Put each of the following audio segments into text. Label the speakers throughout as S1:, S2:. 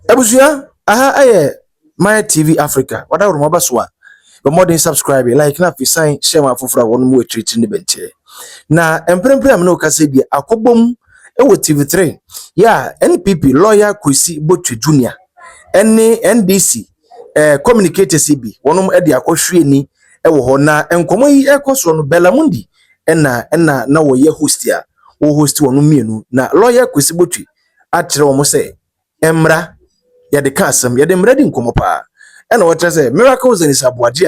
S1: Ebusuya, aha aye my TV Africa. What I remember so. But more than subscribe, like na fi sign share my fofora wonu mu treat ni benche. Na emprempre am na okase bi akobom e wo TV3. Ya NPP lawyer Kwesi Botchwey Junior. NDC Communicator CB wonum e de akohwe ni e wo ho na enkomo yi ekoso no Belamundi na wo ye host ya. Wo host wonu mienu na lawyer Kwesi Botchwey akyere wo mo se emra ya de kasam ya de mradi nkomo pa ena wacha say miracles in isabuaje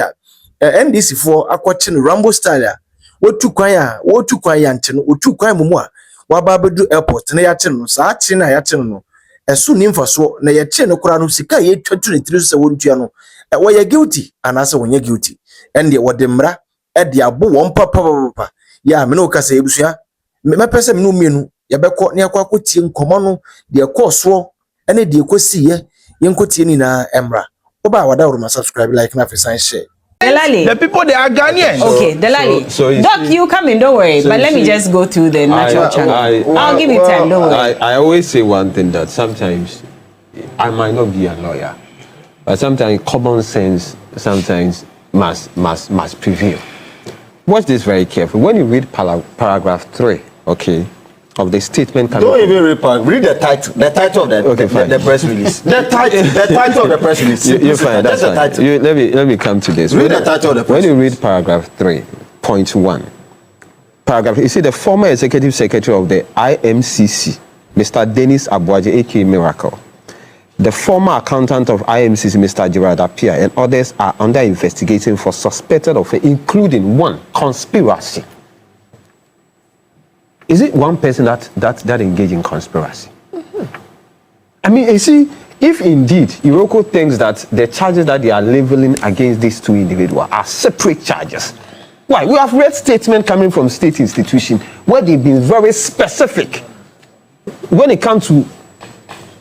S1: a NDC for akwache no Rambo style a wotu kwan ya nche no wotu kwan mumu a waba bedu airport na ya che no saa che na ya che no esu ni mfaso na ya che no kura no sika ye twatu ne tiri so wontua no wo ya guilty anase wonye guilty ende wo de mra e de abo won papa ya me no kasa ebusua me pese me no mienu ya beko ne akwa akotie nkomo no de ekoso ene de ekosi ye yenkotie ni na emra oba wada uruma subscribe like na sign share.
S2: Delali.
S3: The people they are Ghanaian.
S2: Okay, Delali. So Doc, you come in, don't worry. But let me just go to the natural channel. I'll give you time, don't worry.
S4: I always say one thing, that sometimes I might not be a lawyer, but sometimes common sense sometimes must prevail. Watch this very carefully. When you read paragraph 3, okay, of the statement coming.
S5: Don't even read the title of the press release. The title of the press release.
S4: You're fine. That's fine. Let me come to this.
S5: Read the title of the press
S4: release. When you read paragraph 3.1, paragraph, you see the former executive secretary of the IMCC, Mr. Dennis Abuaje, aka Miracle, the former accountant of IMCC, Mr. Gerard Appiah, and others are under investigation for suspected offense, including 1, conspiracy. Is it one person that engaged in conspiracy? I mean, you see, if indeed Iroko thinks that the charges that they are leveling against these two individuals are separate charges, why? We have read statements coming from state institutions where they've been very specific. When it comes to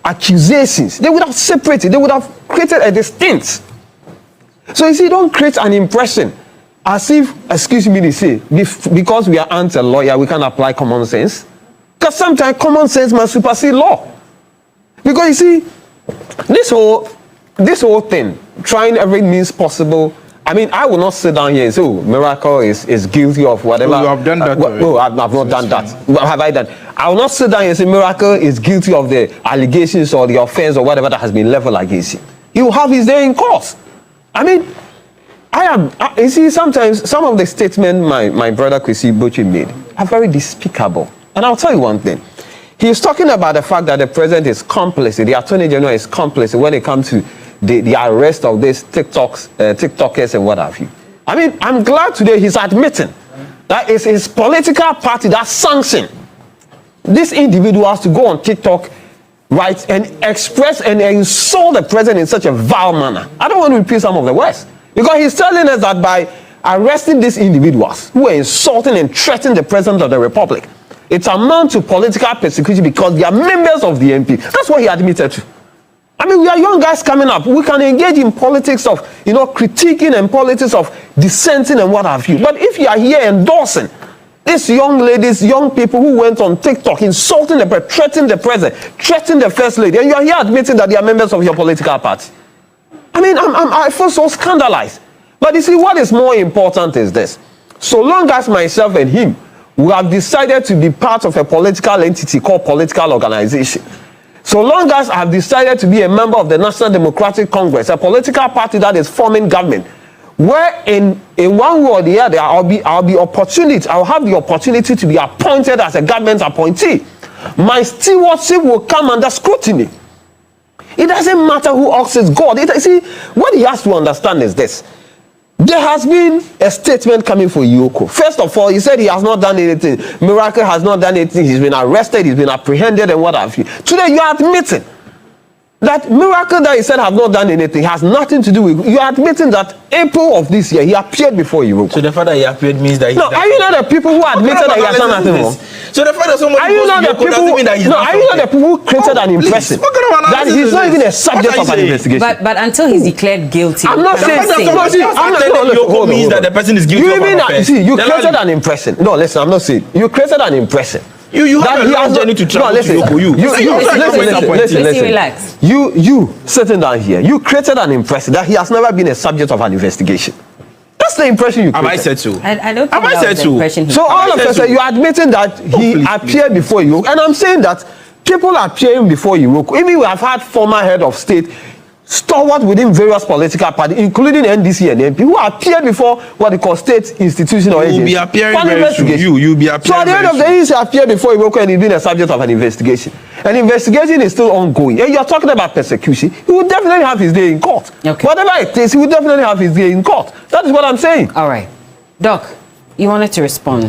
S4: accusations, they would have separated, they would have created a distinct. So you see, don't create an impression as if, excuse me to say, because we aren't a lawyer, we can't apply common sense. Because sometimes common sense must supersede law. Because you see, this whole thing, trying every means possible. I mean, I will not sit down here and say, oh, Miracle is guilty of whatever.
S3: Oh, you have done that.
S4: No, I've not done that. Have I done? I will not sit down here and say Miracle is guilty of the allegations or the offense or whatever that has been leveled against him. He will have his day in court. I mean, you see, sometimes some of the statements my brother Kwesi Botchwey made are very despicable. And I'll tell you one thing. He's talking about the fact that the president is complicit, the attorney general is complicit when it comes to the arrest of these TikTokers and what have you. I mean, I'm glad today he's admitting that it's his political party that sanctioned these individuals to go on TikTok, right, and express and insult the president in such a vile manner. I don't want to repeat some of the words. Because he's telling us that by arresting these individuals who are insulting and threatening the president of the republic, it's amounts to political persecution because they are members of the NPP. That's what he admitted to. I mean, we are young guys coming up. We can engage in politics of, critiquing and politics of dissenting and what have you. But if you are here endorsing these young ladies, young people who went on TikTok insulting the president, threatening the president, threatening the first lady, and you are here admitting that they are members of your political party. I mean, I feel so scandalized. But you see, what is more important is this. So long as myself and him, we have decided to be part of a political entity called political organization. So long as I've decided to be a member of the National Democratic Congress, a political party that is forming government, where in one way or the other, I'll have the opportunity to be appointed as a government appointee. My stewardship will come under scrutiny. It doesn't matter who asks God. See, what he has to understand is this. There has been a statement coming for Yoko. First of all, he said he has not done anything. Miracle has not done anything. He's been arrested. He's been apprehended and what have you. Today, you are admitting that Miracle that he said have not done anything has nothing to do with. You are admitting that April of this year, he appeared before Yoko.
S3: So the fact that he appeared means that he...
S4: No, are you not the people who admitted that he has done nothing wrong?
S3: So the fact that someone...
S4: Are you not the people who created an impression that he's not even a subject of an investigation?
S2: But until he's declared guilty,
S4: I'm not saying
S3: Yoko means that the person is guilty of an offense.
S4: See, you created an impression. No, listen, I'm not saying. You created an impression
S3: You have
S4: that
S3: a
S4: he
S3: long
S4: has
S3: journey to travel
S4: listen,
S3: to Yoko.
S4: listen.
S2: Relax.
S4: You sitting down here, you created an impression that he has never been a subject of an investigation. That's the impression you created.
S3: Have I said so?
S2: I don't think
S3: Have I
S2: that
S3: said
S2: was the
S3: so?
S2: impression he
S4: So all of a sudden, you're admitting that he appeared before you, and I'm saying that people appearing before Iroko, even we have had former head of state, stalwart within various political parties, including NDC and NPP, who appeared before what they call state institution or agency.
S3: You will be appearing
S4: for an
S3: very soon.
S4: investigation.
S3: You will be appearing
S4: So at the end of the
S3: very
S4: day, he appeared before Iroko and he's been a subject of an investigation. An investigation is still ongoing. And you're talking about persecution. He will definitely have his day in court.
S2: Okay.
S4: Whatever it is, he will definitely have his day in court. That is what I'm saying.
S2: All right. Doc, you wanted to respond